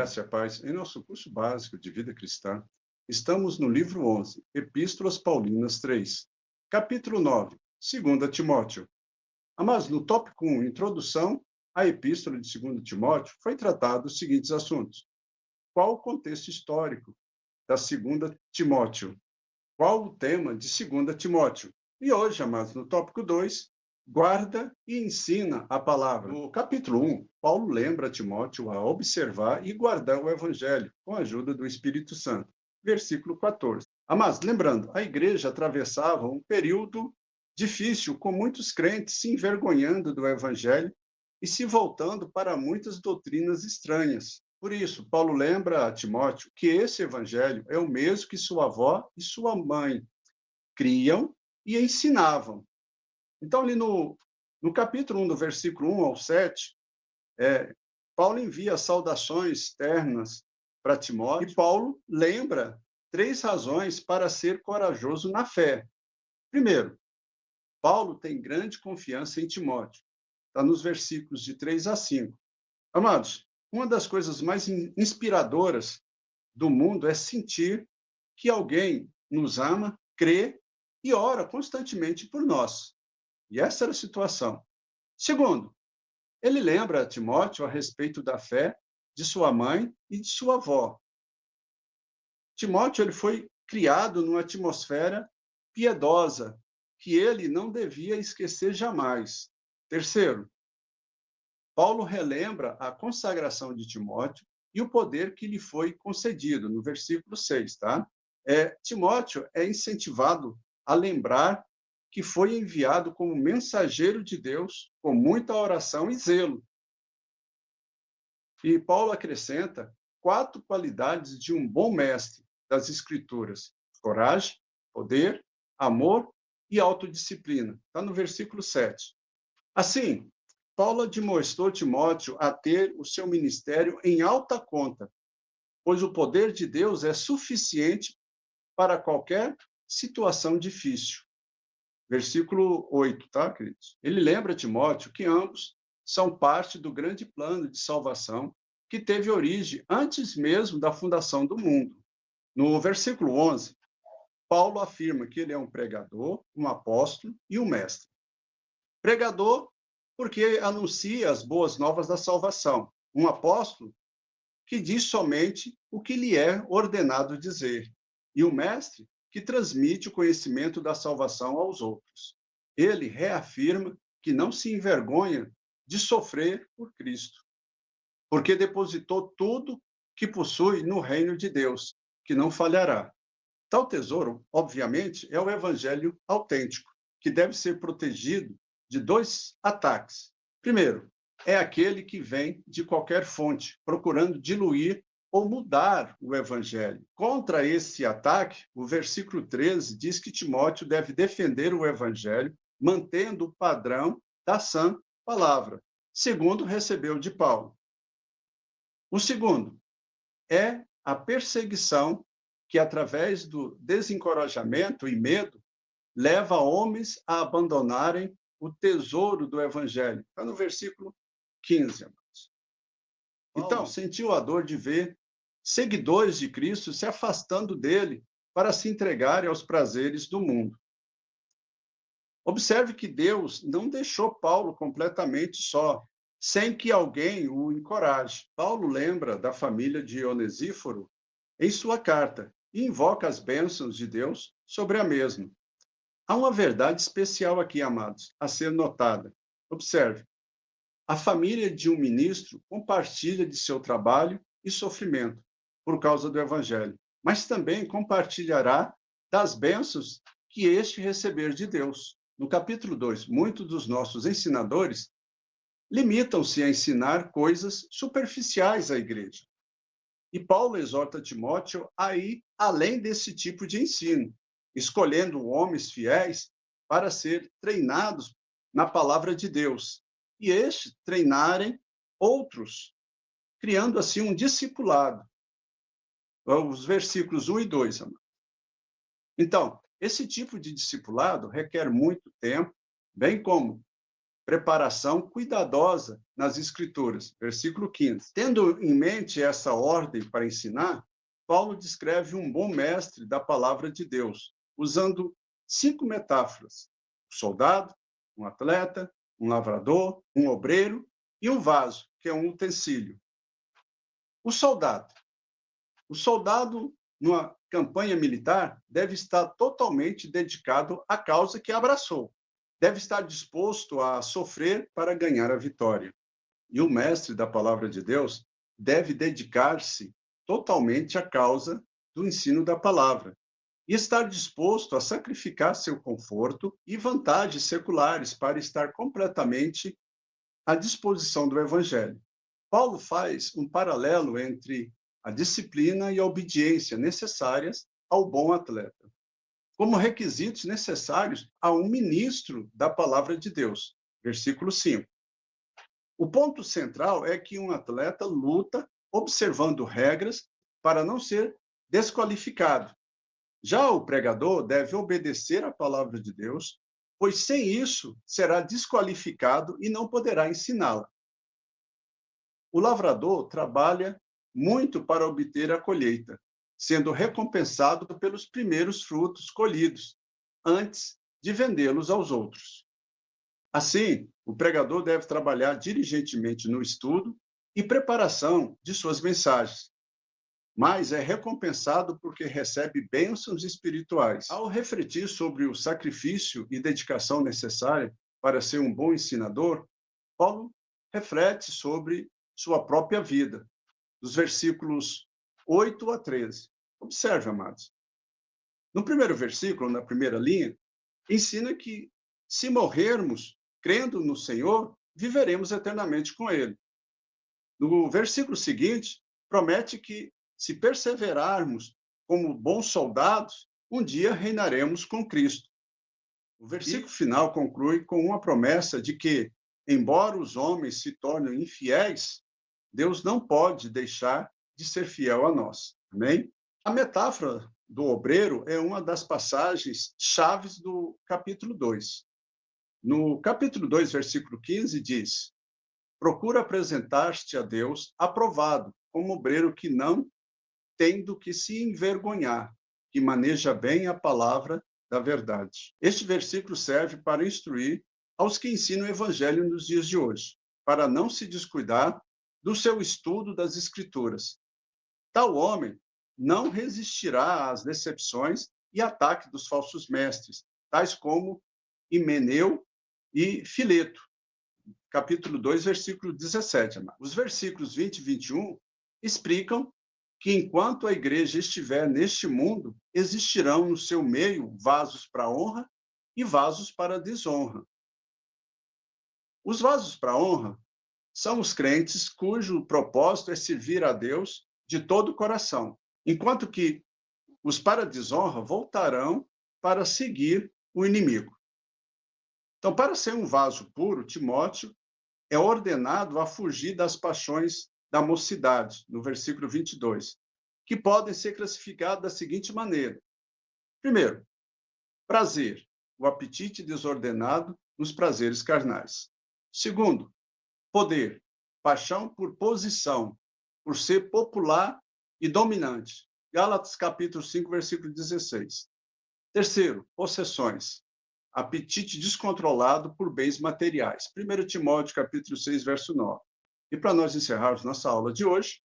Graça e a paz. Em nosso curso básico de vida cristã, estamos no livro 11, Epístolas Paulinas 3, capítulo 9, 2 Timóteo. Mas no tópico 1, Introdução à Epístola de 2 Timóteo, foi tratado os seguintes assuntos. Qual o contexto histórico da 2 Timóteo? Qual o tema de 2 Timóteo? E hoje, amados, no tópico 2, guarda e ensina a palavra. No capítulo 1, Paulo lembra Timóteo a observar e guardar o evangelho com a ajuda do Espírito Santo. Versículo 14. Mas, lembrando, a igreja atravessava um período difícil, com muitos crentes se envergonhando do evangelho e se voltando para muitas doutrinas estranhas. Por isso, Paulo lembra a Timóteo que esse evangelho é o mesmo que sua avó e sua mãe criam e ensinavam. Então, ali no capítulo 1, do versículo 1 ao 7, Paulo envia saudações ternas para Timóteo, e Paulo lembra 3 razões para ser corajoso na fé. Primeiro, Paulo tem grande confiança em Timóteo. Está nos versículos de 3 a 5. Amados, uma das coisas mais inspiradoras do mundo é sentir que alguém nos ama, crê e ora constantemente por nós. E essa era a situação. Segundo, ele lembra a Timóteo a respeito da fé de sua mãe e de sua avó. Timóteo ele foi criado numa atmosfera piedosa, que ele não devia esquecer jamais. Terceiro, Paulo relembra a consagração de Timóteo e o poder que lhe foi concedido, no versículo 6, tá? Timóteo é incentivado a lembrar que foi enviado como mensageiro de Deus, com muita oração e zelo. E Paulo acrescenta 4 qualidades de um bom mestre das Escrituras: coragem, poder, amor e autodisciplina. Está no versículo 7. Assim, Paulo admoestou Timóteo a ter o seu ministério em alta conta, pois o poder de Deus é suficiente para qualquer situação difícil. Versículo 8, tá, queridos? Ele lembra Timóteo que ambos são parte do grande plano de salvação que teve origem antes mesmo da fundação do mundo. No versículo 11, Paulo afirma que ele é um pregador, um apóstolo e um mestre. Pregador, porque anuncia as boas novas da salvação. Um apóstolo, que diz somente o que lhe é ordenado dizer. E o mestre, que transmite o conhecimento da salvação aos outros. Ele reafirma que não se envergonha de sofrer por Cristo, porque depositou tudo que possui no reino de Deus, que não falhará. Tal tesouro, obviamente, é o evangelho autêntico, que deve ser protegido de 2 ataques. Primeiro, é aquele que vem de qualquer fonte, procurando diluir ou mudar o evangelho. Contra esse ataque, o versículo 13 diz que Timóteo deve defender o evangelho, mantendo o padrão da sã palavra, segundo recebeu de Paulo. O segundo é a perseguição que, através do desencorajamento e medo, leva homens a abandonarem o tesouro do evangelho. Está no versículo 15, amados. Então, sentiu a dor de ver seguidores de Cristo se afastando dele para se entregarem aos prazeres do mundo. Observe que Deus não deixou Paulo completamente só, sem que alguém o encoraje. Paulo lembra da família de Onesíforo em sua carta e invoca as bênçãos de Deus sobre a mesma. Há uma verdade especial aqui, amados, a ser notada. Observe. A família de um ministro compartilha de seu trabalho e sofrimento por causa do evangelho, mas também compartilhará das bênçãos que este receber de Deus. No capítulo 2, muitos dos nossos ensinadores limitam-se a ensinar coisas superficiais à igreja. E Paulo exorta Timóteo a ir além desse tipo de ensino, escolhendo homens fiéis para ser treinados na palavra de Deus, e estes treinarem outros, criando assim um discipulado. Os versículos 1 e 2. Então, esse tipo de discipulado requer muito tempo, bem como preparação cuidadosa nas Escrituras. Versículo 15. Tendo em mente essa ordem para ensinar, Paulo descreve um bom mestre da palavra de Deus, usando 5 metáforas: um soldado, um atleta, um lavrador, um obreiro e um vaso, que é um utensílio. O soldado. O soldado, numa campanha militar, deve estar totalmente dedicado à causa que abraçou. Deve estar disposto a sofrer para ganhar a vitória. E o mestre da palavra de Deus deve dedicar-se totalmente à causa do ensino da palavra e estar disposto a sacrificar seu conforto e vantagens seculares para estar completamente à disposição do evangelho. Paulo faz um paralelo entre a disciplina e a obediência necessárias ao bom atleta, como requisitos necessários a um ministro da palavra de Deus. Versículo 5. O ponto central é que um atleta luta observando regras para não ser desqualificado. Já o pregador deve obedecer à palavra de Deus, pois sem isso será desqualificado e não poderá ensiná-la. O lavrador trabalha muito para obter a colheita, sendo recompensado pelos primeiros frutos colhidos, antes de vendê-los aos outros. Assim, o pregador deve trabalhar diligentemente no estudo e preparação de suas mensagens, mas é recompensado porque recebe bênçãos espirituais. Ao refletir sobre o sacrifício e dedicação necessária para ser um bom ensinador, Paulo reflete sobre sua própria vida, dos versículos 8 a 13. Observe, amados. No primeiro versículo, na primeira linha, ensina que, se morrermos crendo no Senhor, viveremos eternamente com Ele. No versículo seguinte, promete que, se perseverarmos como bons soldados, um dia reinaremos com Cristo. O versículo final conclui com uma promessa de que, embora os homens se tornem infiéis, Deus não pode deixar de ser fiel a nós. Amém? A metáfora do obreiro é uma das passagens chaves do capítulo 2. No capítulo 2, versículo 15, diz: procura apresentar-te a Deus aprovado, como obreiro que não tem do que se envergonhar, que maneja bem a palavra da verdade. Este versículo serve para instruir aos que ensinam o evangelho nos dias de hoje, para não se descuidar do seu estudo das Escrituras. Tal homem não resistirá às decepções e ataques dos falsos mestres, tais como Himeneu e Fileto. Capítulo 2, versículo 17. Os versículos 20 e 21 explicam que enquanto a igreja estiver neste mundo, existirão no seu meio vasos para honra e vasos para desonra. Os vasos para honra são os crentes cujo propósito é servir a Deus de todo o coração, enquanto que os para desonra voltarão para seguir o inimigo. Então, para ser um vaso puro, Timóteo é ordenado a fugir das paixões da mocidade, no versículo 22, que podem ser classificadas da seguinte maneira. Primeiro, prazer, o apetite desordenado nos prazeres carnais. Segundo, poder, paixão por posição, por ser popular e dominante. Gálatas capítulo 5, versículo 16. Terceiro, possessões, apetite descontrolado por bens materiais. 1 Timóteo capítulo 6, verso 9. E para nós encerrarmos nossa aula de hoje,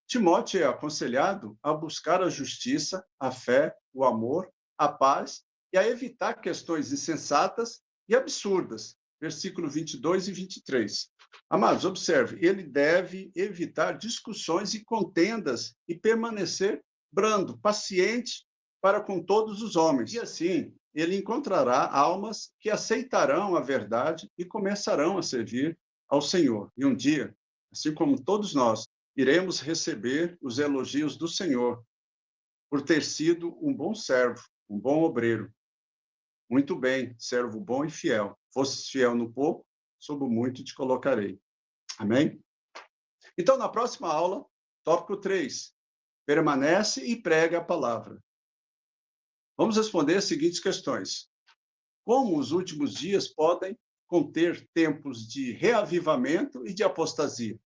Timóteo é aconselhado a buscar a justiça, a fé, o amor, a paz e a evitar questões insensatas e absurdas. Versículo 22 e 23. Amados, observe, ele deve evitar discussões e contendas e permanecer brando, paciente para com todos os homens. E assim, ele encontrará almas que aceitarão a verdade e começarão a servir ao Senhor. E um dia, assim como todos nós, iremos receber os elogios do Senhor por ter sido um bom servo, um bom obreiro. Muito bem, servo bom e fiel. Fosses fiel no pouco, sobre o muito te colocarei. Amém? Então, na próxima aula, tópico 3, permanece e prega a palavra. Vamos responder as seguintes questões. Como os últimos dias podem conter tempos de reavivamento e de apostasia.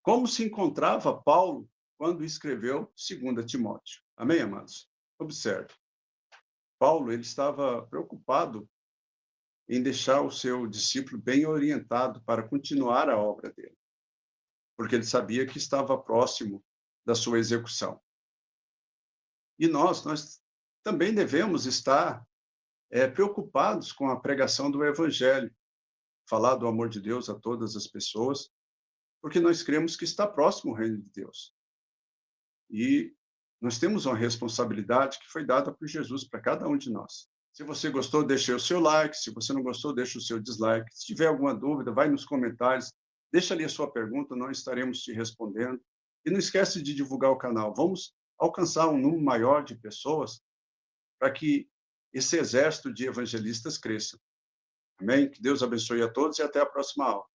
Como se encontrava Paulo quando escreveu 2 Timóteo? Amém, amados? Observe. Paulo ele estava preocupado em deixar o seu discípulo bem orientado para continuar a obra dele, porque ele sabia que estava próximo da sua execução. E nós também devemos estar preocupados com a pregação do Evangelho, falar do amor de Deus a todas as pessoas, porque nós cremos que está próximo o reino de Deus. E nós temos uma responsabilidade que foi dada por Jesus para cada um de nós. Se você gostou, deixe o seu like. Se você não gostou, deixe o seu dislike. Se tiver alguma dúvida, vai nos comentários. Deixa ali a sua pergunta, nós estaremos te respondendo. E não esquece de divulgar o canal. Vamos alcançar um número maior de pessoas para que esse exército de evangelistas cresça. Amém? Que Deus abençoe a todos e até a próxima aula.